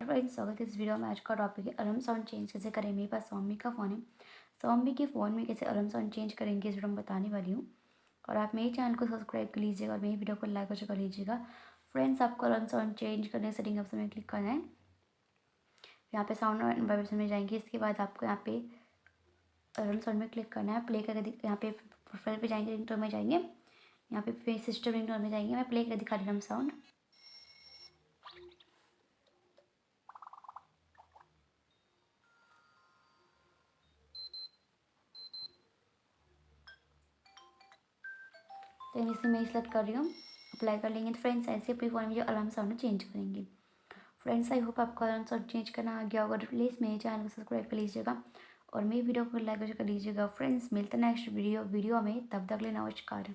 Friends, स्वागत है इस वीडियो में। आज का टॉपिक है अलार्म साउंड चेंज कैसे करें। मेरे पास Xiaomi का फ़ोन है। Xiaomi के फ़ोन में कैसे अलार्म साउंड चेंज करेंगे इस वीडियो में बताने वाली हूँ। और आप मेरे चैनल को सब्सक्राइब कर लीजिएगा और मेरी वीडियो को लाइक और शेयर कर लीजिएगा। फ्रेंड्स, आपको अलार्म साउंड चेंज करने सेटिंग ऑप्शन में क्लिक करना है। यहाँ पे साउंड और वाइब्रेशन में जाएंगे। इसके बाद आपको यहाँ पे अलार्म साउंड में क्लिक करना है। प्ले करके यहाँ पे प्रोफाइल पे जाएंगे, रिंगटोन में जाएंगे। यहाँ पे सिस्टम रिंगटोन में जाएंगे। मैं प्ले कर दिखा रही हूँ साउंड। तो इसे मैं सेलेक्ट कर रही हूँ, अप्लाई कर लेंगे। तो फ्रेंड्स, ऐसे अपने फ़ोन में जो अलार्म साउंड चेंज करेंगे। फ्रेंड्स, आई होप आपको अलार्म साउंड चेंज करना आ गया होगा। प्लीज़ मेरे चैनल को सब्सक्राइब कर लीजिएगा और मेरी वीडियो को लाइक कर लीजिएगा। फ्रेंड्स, मिलते हैं नेक्स्ट वीडियो में। तब तक के लिए नमस्कार।